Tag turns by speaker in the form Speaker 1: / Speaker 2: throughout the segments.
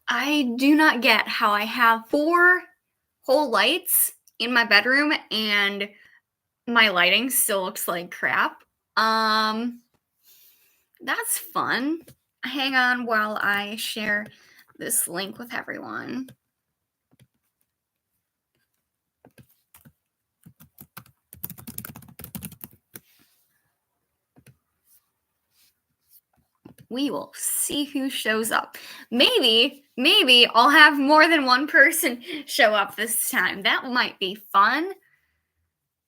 Speaker 1: I do not get how I have 4 whole lights in my bedroom and my lighting still looks like crap. Um, that's fun. Hang on while I share this link with everyone. We will see who shows up. Maybe I'll have more than one person show up this time. That might be fun.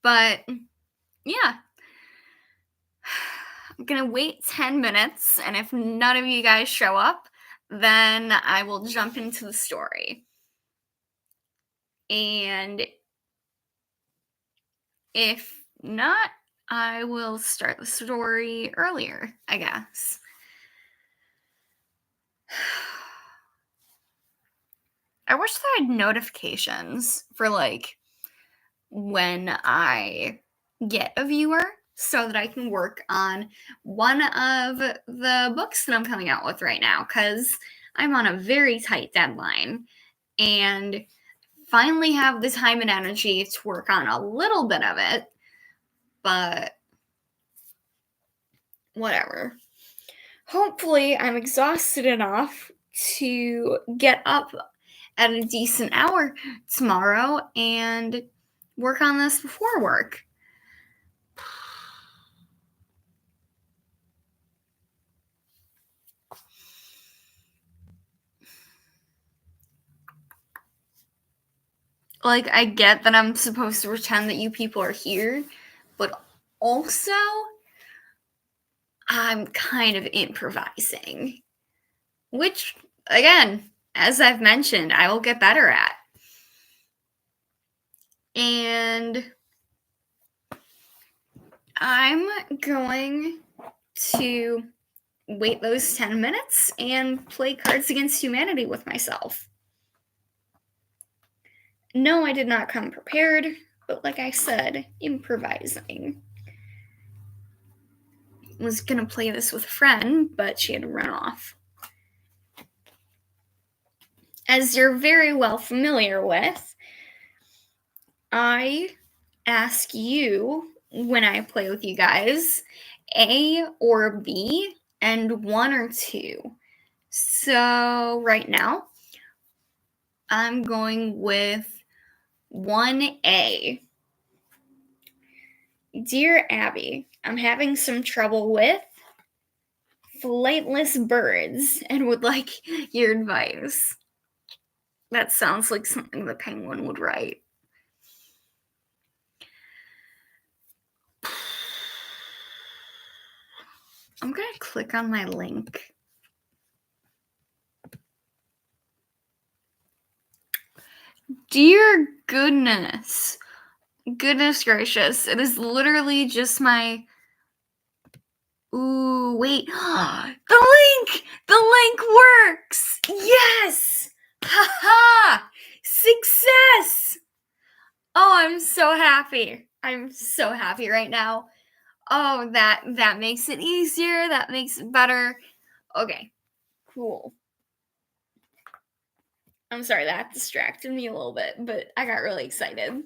Speaker 1: But yeah. I'm gonna wait 10 minutes, and if none of you guys show up, then I will jump into the story. And if not, I will start the story earlier, I guess. I wish that I had notifications for like when I get a viewer so that I can work on one of the books that I'm coming out with right now, because I'm on a very tight deadline and finally have the time and energy to work on a little bit of it, but whatever. Hopefully, I'm exhausted enough to get up at a decent hour tomorrow and work on this before work. Like, I get that I'm supposed to pretend that you people are here, but also, I'm kind of improvising. Which, again, as I've mentioned, I will get better at. And I'm going to wait those 10 minutes and play Cards Against Humanity with myself. No, I did not come prepared, but like I said, improvising. I was gonna play this with a friend, but she had to run off. As you're very well familiar with, I ask you when I play with you guys A or B and 1 or 2. So right now, I'm going with 1A. Dear Abby, I'm having some trouble with flightless birds and would like your advice. That sounds like something the Penguin would write. I'm going to click on my link. Dear goodness. Goodness gracious. It is literally just my... Ooh, wait. The link! The link works! Yes! Haha! Success! Oh, I'm so happy. I'm so happy right now. Oh, that makes it easier. That makes it better. Okay, cool. I'm sorry, that distracted me a little bit, but I got really excited.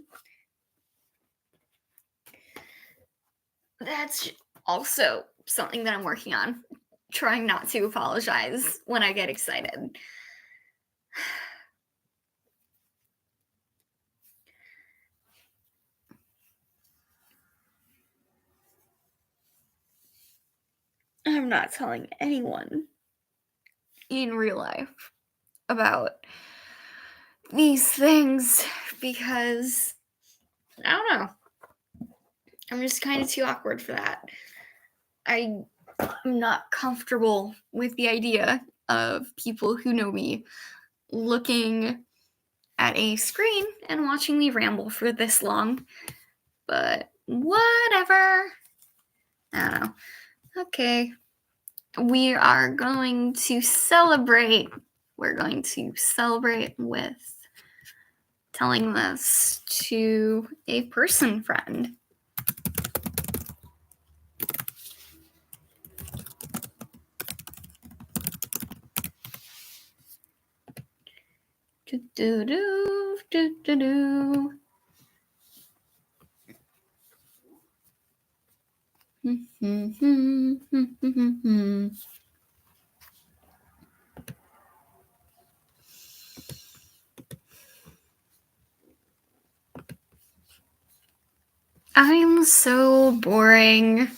Speaker 1: That's also something that I'm working on. Trying not to apologize when I get excited. I'm not telling anyone in real life about these things because I don't know. I'm just kind of too awkward for that. I'm not comfortable with the idea of people who know me looking at a screen and watching me ramble for this long. But whatever. I don't know. Okay. We are going to celebrate. We're going to celebrate with telling this to a person friend. Do, do, do, do, do, do. I'm so boring.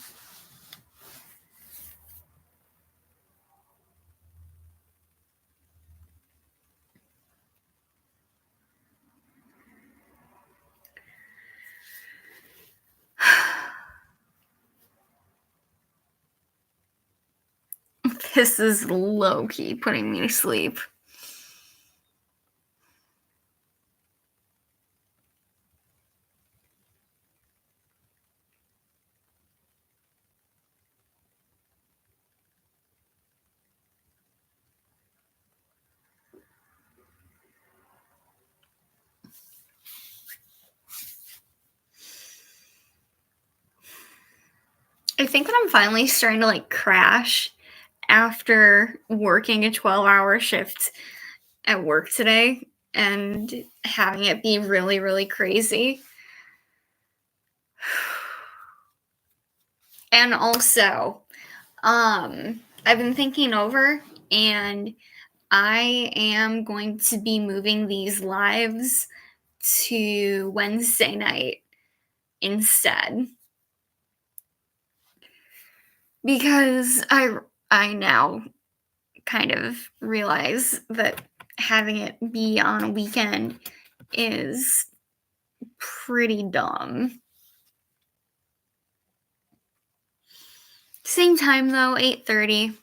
Speaker 1: This is low-key putting me to sleep. I think that I'm finally starting to like crash after working a 12-hour shift at work today and having it be really, really crazy. And also, I've been thinking over, and I am going to be moving these lives to Wednesday night instead. Because I now kind of realize that having it be on a weekend is pretty dumb. Same time though, 8:30.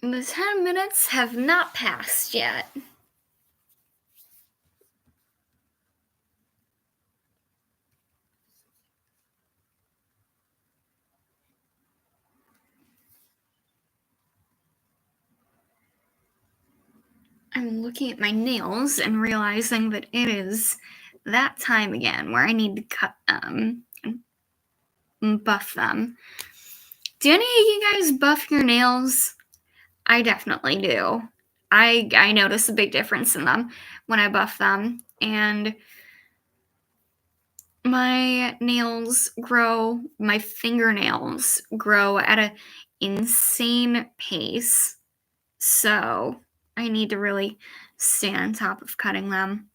Speaker 1: The 10 minutes have not passed yet. I'm looking at my nails and realizing that it is that time again where I need to cut them and buff them. Do any of you guys buff your nails? I definitely do. I notice a big difference in them when I buff them, and my fingernails grow at an insane pace. So I need to really stay on top of cutting them.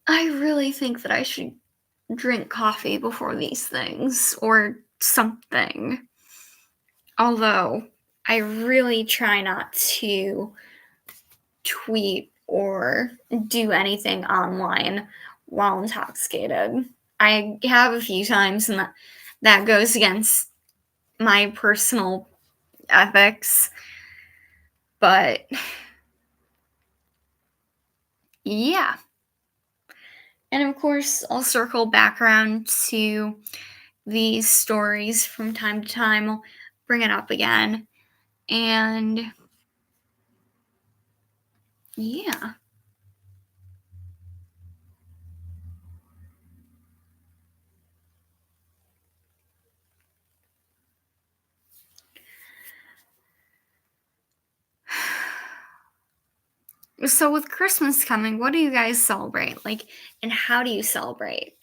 Speaker 1: I really think that I should drink coffee before these things or something. Although I really try not to tweet or do anything online while intoxicated. I have a few times, and that goes against my personal ethics. But yeah. And of course, I'll circle back around to these stories from time to time. I'll bring it up again. And yeah. So with Christmas coming, what do you guys celebrate? Like, and how do you celebrate?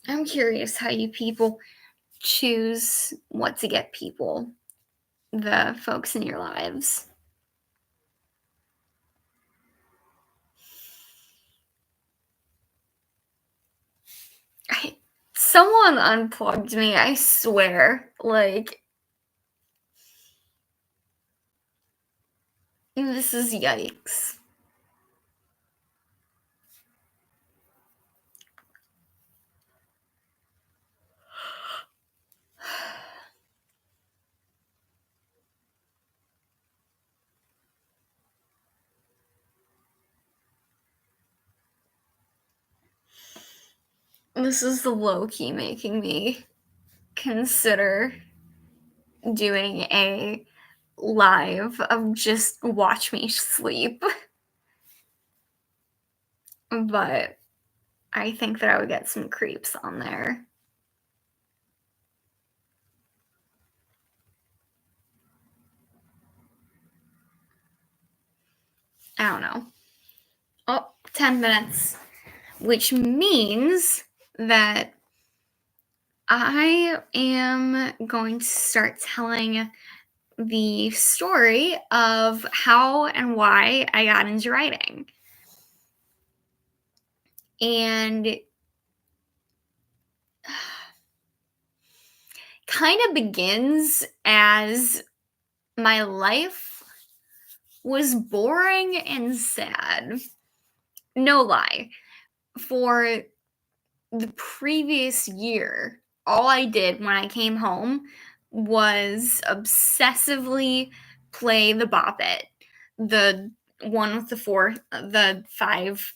Speaker 1: I'm curious how you people choose what to get people, the folks in your lives. Someone unplugged me, I swear. Like, this is yikes. This is the low key making me consider doing a live of just watch me sleep. But I think that I would get some creeps on there. I don't know. Oh, 10 minutes, which means that I am going to start telling the story of how and why I got into writing. And kind of begins as my life was boring and sad. No lie. For the previous year, all I did when I came home was obsessively play the Bop It, the one with the 5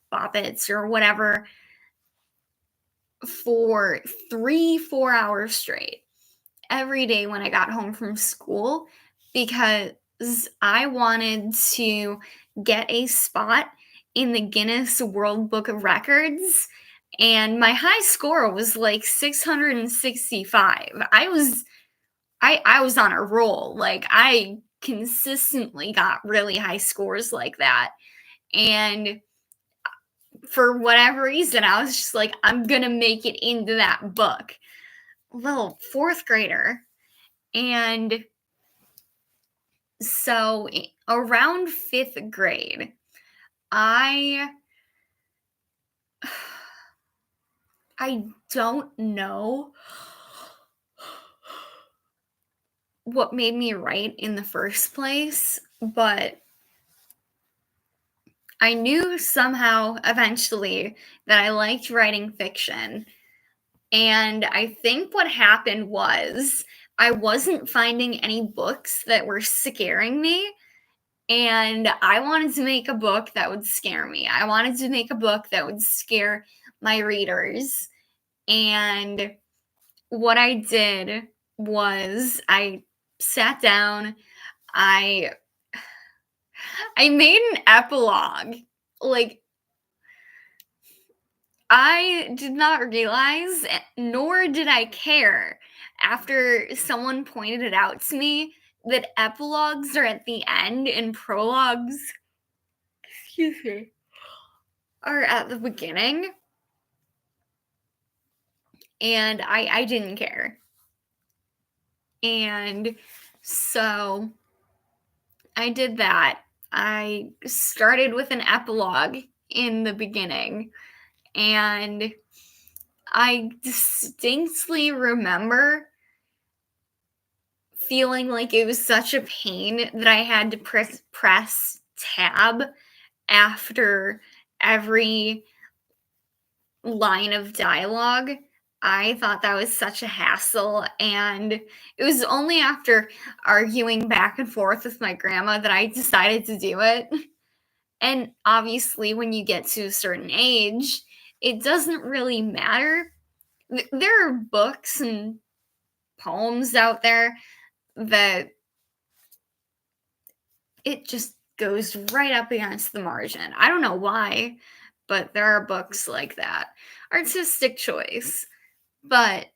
Speaker 1: Bop Its or whatever, for 3, 4 hours straight every day when I got home from school because I wanted to get a spot in the Guinness World Book of Records, and my high score was like 665. I was on a roll. Like, I consistently got really high scores like that. And for whatever reason, I was just like, I'm gonna make it into that book. Little 4th grader. And so around 5th grade, I I don't know what made me write in the first place, but I knew somehow eventually that I liked writing fiction. And I think what happened was I wasn't finding any books that were scaring me. And I wanted to make a book that would scare me. I wanted to make a book that would scare my readers. And what I did was I sat down, I I made an epilogue. Like, I did not realize, nor did I care, after someone pointed it out to me, that epilogues are at the end and prologues, excuse me, are at the beginning. And I didn't care. And so I did that. I started with an epilogue in the beginning, and I distinctly remember feeling like it was such a pain that I had to press tab after every line of dialogue. I thought that was such a hassle, and it was only after arguing back and forth with my grandma that I decided to do it. And obviously, when you get to a certain age, it doesn't really matter. There are books and poems out there that it just goes right up against the margin. I don't know why, but there are books like that. Artistic choice. But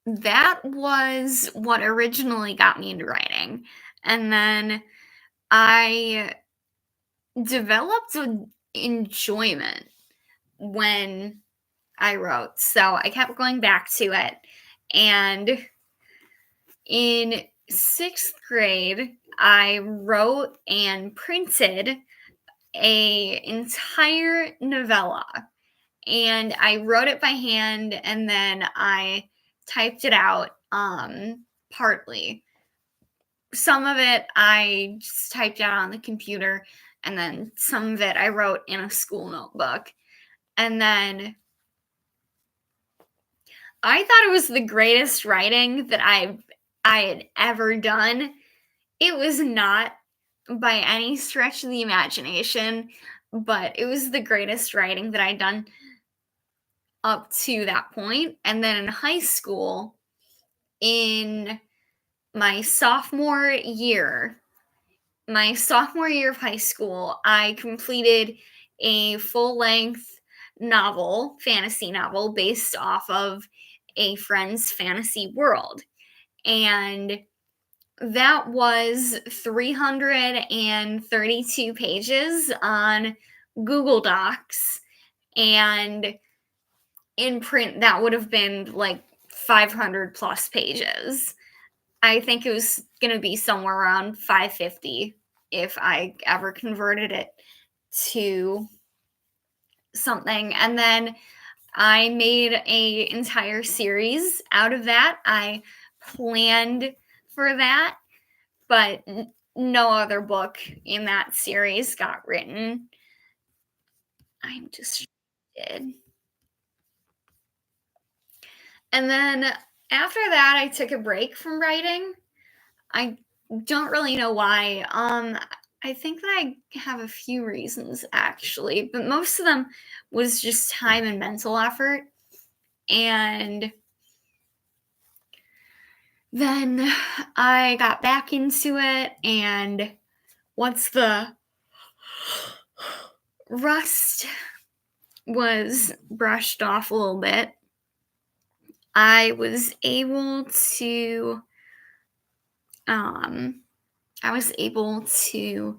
Speaker 1: that was what originally got me into writing. And then I developed an enjoyment when I wrote. So I kept going back to it. And in 6th grade, I wrote and printed a entire novella. And I wrote it by hand, and then I typed it out partly. Some of it I just typed out on the computer, and then some of it I wrote in a school notebook. And then I thought it was the greatest writing that I had ever done. It was not by any stretch of the imagination, but it was the greatest writing that I'd done up to that point. And then in high school, in my sophomore year, my sophomore year of high school, I completed a full length novel, fantasy novel, based off of a friend's fantasy world. And that was 332 pages on Google Docs. And in print, that would have been like 500 plus pages. I think it was going to be somewhere around 550 if I ever converted it to something. And then I made a entire series out of that. I planned for that, but no other book in that series got written. I'm just did. And then after that, I took a break from writing. I don't really know why. I think that I have a few reasons actually, but most of them was just time and mental effort. And then I got back into it, and once the rust was brushed off a little bit, I was able to um I was able to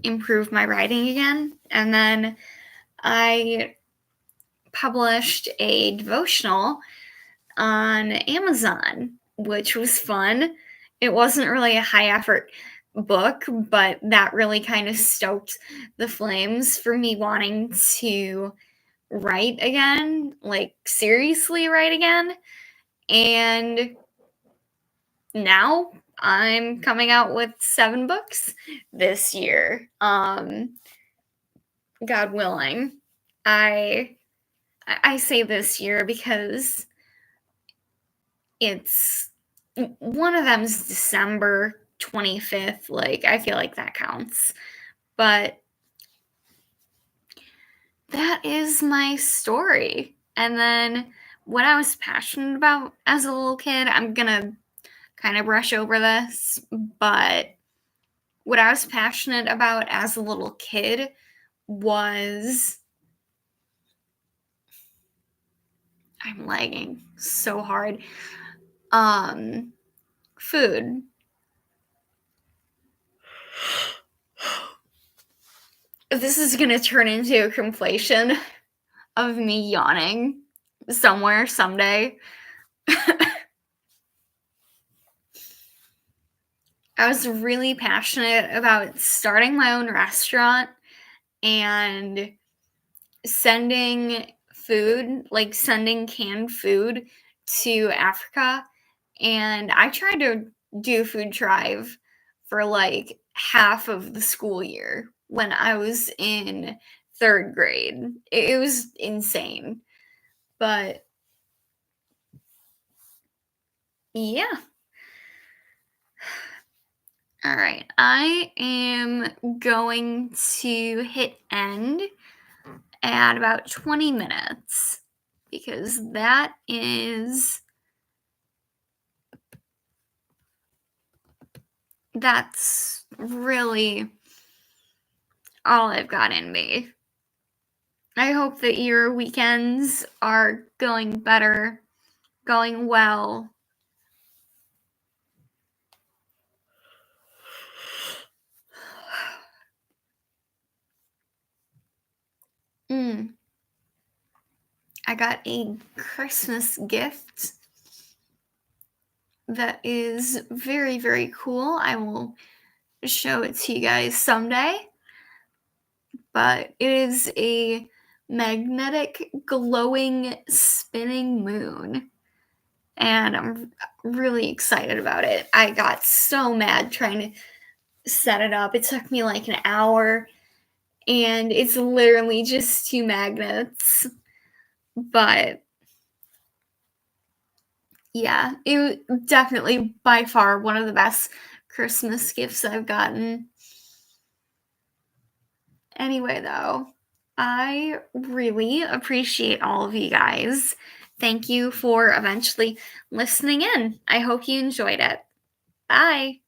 Speaker 1: improve my writing again. And then I published a devotional on Amazon, which was fun. It wasn't really a high effort book, but that really kind of stoked the flames for me wanting to write again, like seriously write again. And now I'm coming out with 7 books this year. God willing. I say this year because it's one of them's December 25th. Like, I feel like that counts. But that is my story. And then what I was passionate about as a little kid, I'm gonna kind of brush over this, but what I was passionate about as a little kid was I'm lagging so hard. Food. This is going to turn into a conflation of me yawning somewhere someday. I was really passionate about starting my own restaurant and sending food, like sending canned food to Africa. And I tried to do food drive for like half of the school year when I was in 3rd grade. It was insane. But yeah. All right. I am going to hit end at about 20 minutes because that's really all I've got in me. I hope that your weekends are going better, going well. I got a Christmas gift that is very, very cool. I will show it to you guys someday. But it is a magnetic, glowing, spinning moon. And I'm really excited about it. I got so mad trying to set it up. It took me like an hour, and it's literally just 2 magnets. But yeah, it was definitely by far one of the best Christmas gifts I've gotten. Anyway, though, I really appreciate all of you guys Thank you for eventually listening in. I hope you enjoyed it. Bye.